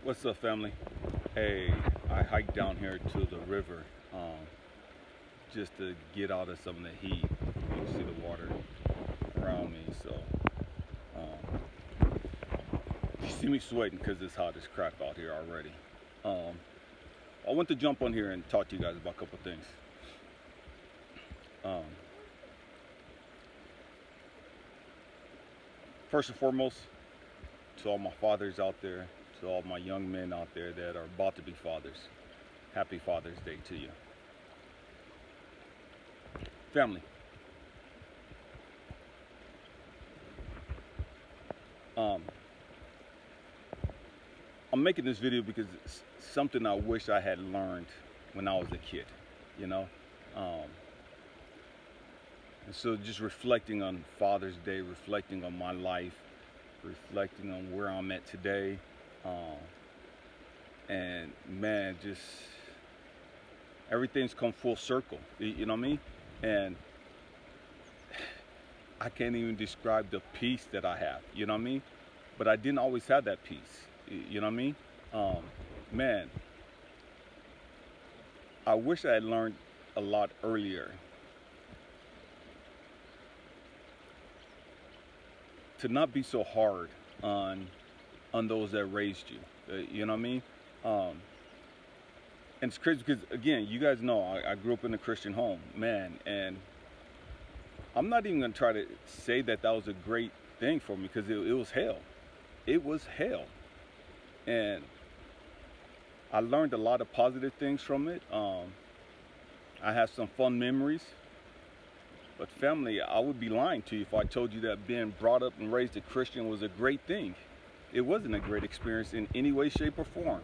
What's up, family? Hey, I hiked down here to the river just to get out of some of the heat. You can see the water around me, so you see me sweating because it's hot as crap out here already. I want to jump on here and talk to you guys about a couple things. First and foremost, to all my fathers out there, to all my young men out there that are about to be fathers, happy Father's Day to you. Family, I'm making this video because it's something I wish I had learned when I was a kid, you know? And so just reflecting on Father's Day, reflecting on my life, reflecting on where I'm at today, and man, just everything's come full circle, you know what I mean? And I can't even describe the peace that I have, you know what I mean? But I didn't always have that peace, you know what I mean? Man, I wish I had learned a lot earlier to not be so hard on those that raised you, you know what I mean? And it's crazy because, again, you guys know I grew up in a Christian home, man, and I'm not even gonna try to say that that was a great thing for me because it was hell. It was hell. And I learned a lot of positive things from it. I have some fun memories. But family, I would be lying to you if I told you that being brought up and raised a Christian was a great thing. It wasn't a great experience in any way, shape, or form.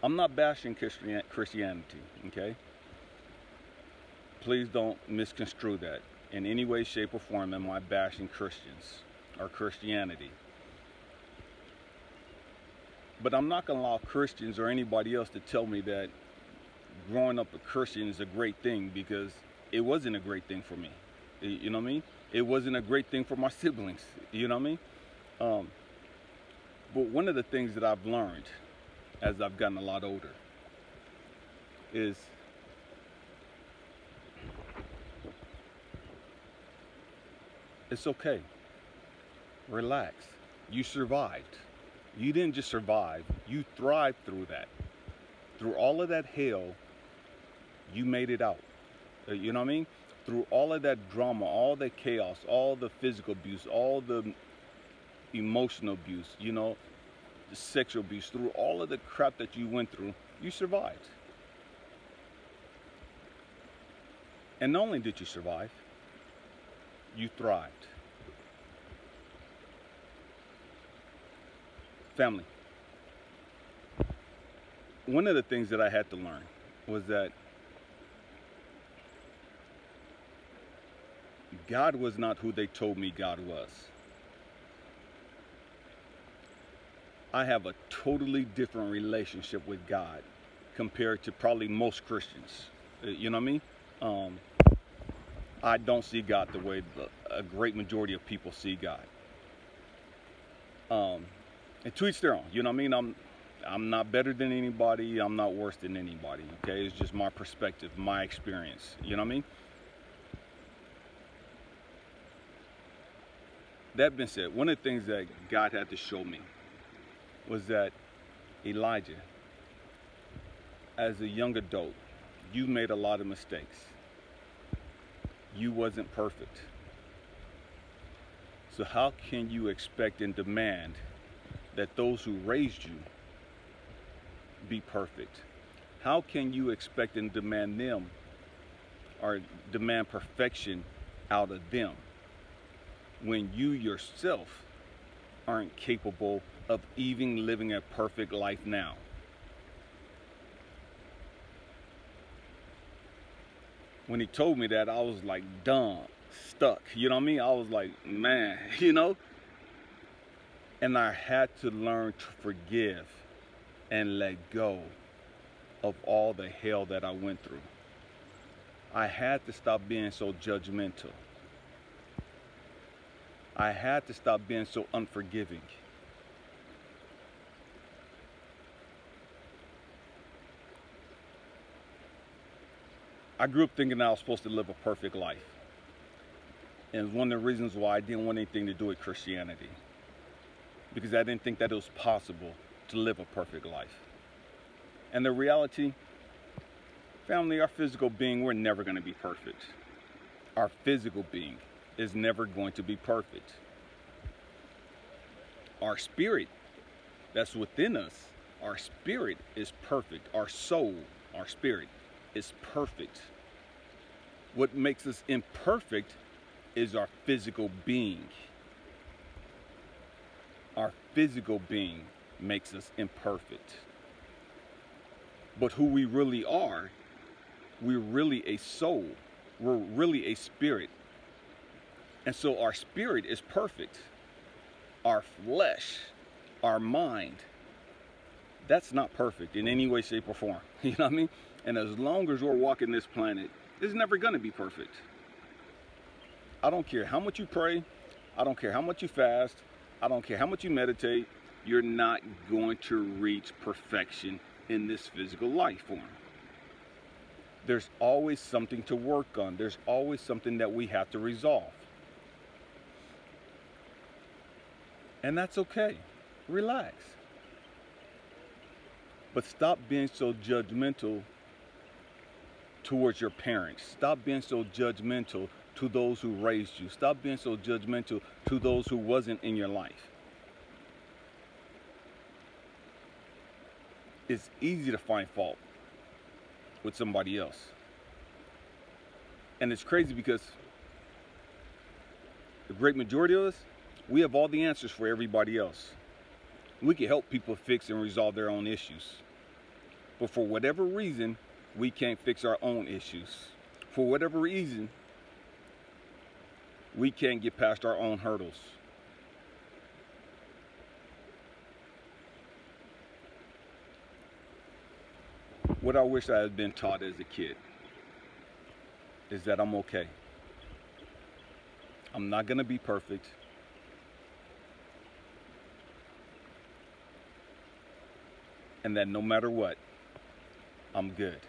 I'm not bashing Christianity, okay? Please don't misconstrue that. In any way, shape, or form am I bashing Christians or Christianity. But I'm not gonna allow Christians or anybody else to tell me that growing up a Christian is a great thing, because it wasn't a great thing for me, you know what I mean? It wasn't a great thing for my siblings, you know what I mean? But one of the things that I've learned as I've gotten a lot older is it's okay. Relax. You survived. You didn't just survive, you thrived through that. Through all of that hell, you made it out. You know what I mean? Through all of that drama, all the chaos, all the physical abuse, all the emotional abuse, you know, the sexual abuse, through all of the crap that you went through, you survived. And not only did you survive, you thrived. Family, one of the things that I had to learn was that God was not who they told me God was. I have a totally different relationship with God compared to probably most Christians. You know what I mean? I don't see God the way a great majority of people see God. And to each their own, you know what I mean? I'm not better than anybody. I'm not worse than anybody, okay? It's just my perspective, my experience, you know what I mean? That being said, one of the things that God had to show me was that, Elijah, as a young adult, you made a lot of mistakes. You wasn't perfect. So how can you expect and demand that those who raised you be perfect? How can you expect and demand them or demand perfection out of them when you yourself aren't capable of even living a perfect life now? When he told me that, I was like dumb, stuck, you know what I mean? I was like, man, you know? And I had to learn to forgive and let go of all the hell that I went through. I had to stop being so judgmental. I had to stop being so unforgiving. I grew up thinking I was supposed to live a perfect life. And it's one of the reasons why I didn't want anything to do with Christianity. Because I didn't think that it was possible to live a perfect life. And the reality, family, our physical being, we're never going to be perfect. Our physical being is never going to be perfect. Our spirit that's within us, our spirit is perfect. Our soul, our spirit is perfect. What makes us imperfect is our physical being. Our physical being makes us imperfect. But who we really are, we're really a soul. We're really a spirit. And so our spirit is perfect. Our flesh, our mind, that's not perfect in any way, shape, or form. You know what I mean? And as long as we're walking this planet, it's never going to be perfect. I don't care how much you pray. I don't care how much you fast. I don't care how much you meditate. You're not going to reach perfection in this physical life form. There's always something to work on. There's always something that we have to resolve. And that's okay. Relax. But stop being so judgmental towards your parents. Stop being so judgmental to those who raised you. Stop being so judgmental to those who wasn't in your life. It's easy to find fault with somebody else. And it's crazy because the great majority of us, we have all the answers for everybody else. We can help people fix and resolve their own issues. But for whatever reason, we can't fix our own issues. For whatever reason, we can't get past our own hurdles. What I wish I had been taught as a kid is that I'm okay. I'm not gonna be perfect. And that no matter what, I'm good.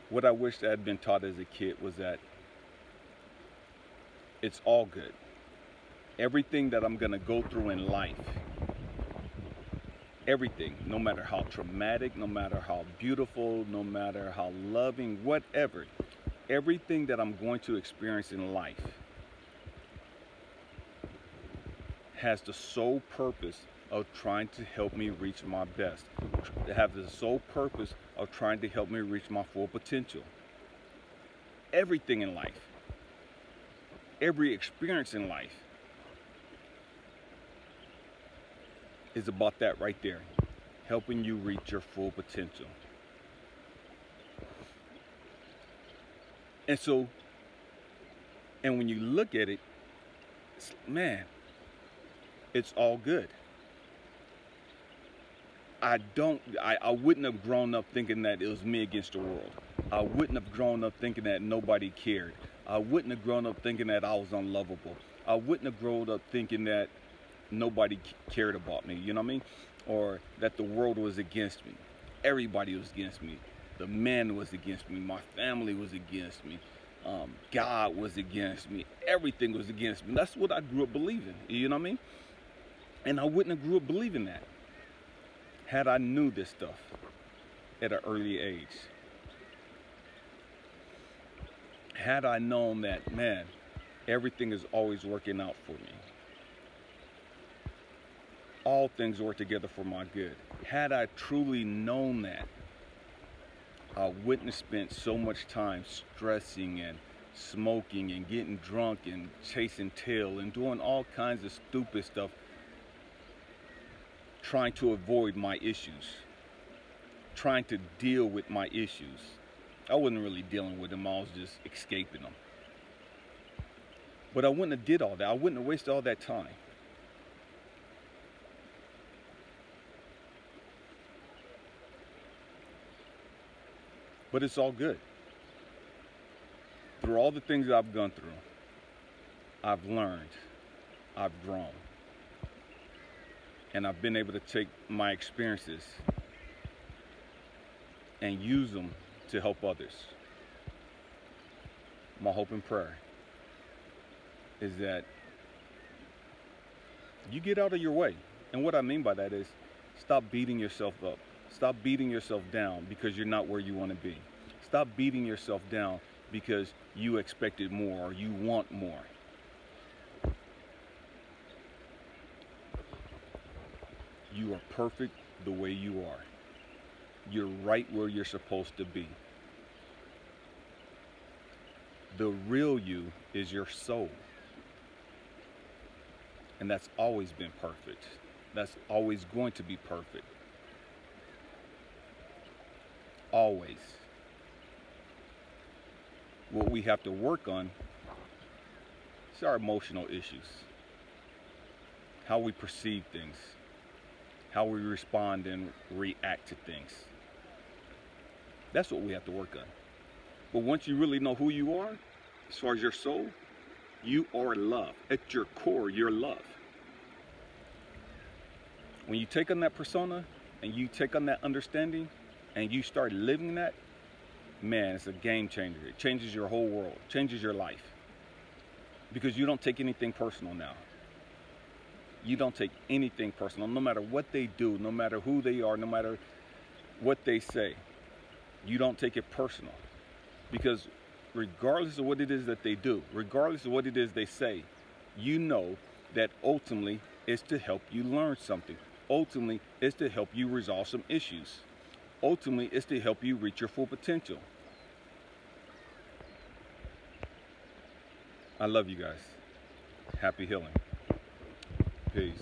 What I wish I had been taught as a kid was that it's all good. Everything that I'm gonna go through in life, everything, no matter how traumatic, no matter how beautiful, no matter how loving, whatever, everything that I'm going to experience in life has the sole purpose of trying to help me reach my best. Have the sole purpose of trying to help me reach my full potential. Everything in life, every experience in life is about that right there, helping you reach your full potential. And so, and when you look at it, man, it's all good. I wouldn't have grown up thinking that it was me against the world. I wouldn't have grown up thinking that nobody cared. I wouldn't have grown up thinking that I was unlovable. I wouldn't have grown up thinking that nobody cared about me, you know what I mean? Or that the world was against me. Everybody was against me. The man was against me. My family was against me. God was against me. Everything was against me. That's what I grew up believing, you know what I mean? And I wouldn't have grew up believing that had I knew this stuff at an early age. Had I known that, man, everything is always working out for me. All things work together for my good. Had I truly known that, I wouldn't have spent so much time stressing and smoking and getting drunk and chasing tail and doing all kinds of stupid stuff, trying to avoid my issues, trying to deal with my issues. I wasn't really dealing with them, I was just escaping them. But I wouldn't have did all that. I wouldn't have wasted all that time. But it's all good. Through all the things that I've gone through, I've learned, I've grown. And I've been able to take my experiences and use them to help others. My hope and prayer is that you get out of your way. And what I mean by that is stop beating yourself up. Stop beating yourself down because you're not where you want to be. Stop beating yourself down because you expected more or you want more. You are perfect the way you are. You're right where you're supposed to be. The real you is your soul. And that's always been perfect. That's always going to be perfect. Always. What we have to work on is our emotional issues. How we perceive things. How we respond and react to things. That's what we have to work on. But once you really know who you are, as far as your soul, you are love. At your core, you're love. When you take on that persona and you take on that understanding and you start living that, man, it's a game changer. It changes your whole world, changes your life. Because you don't take anything personal now. You don't take anything personal, no matter what they do, no matter who they are, no matter what they say. You don't take it personal. Because regardless of what it is that they do, regardless of what it is they say, you know that ultimately it's to help you learn something. Ultimately, it's to help you resolve some issues. Ultimately, it's to help you reach your full potential. I love you guys. Happy healing. Peace.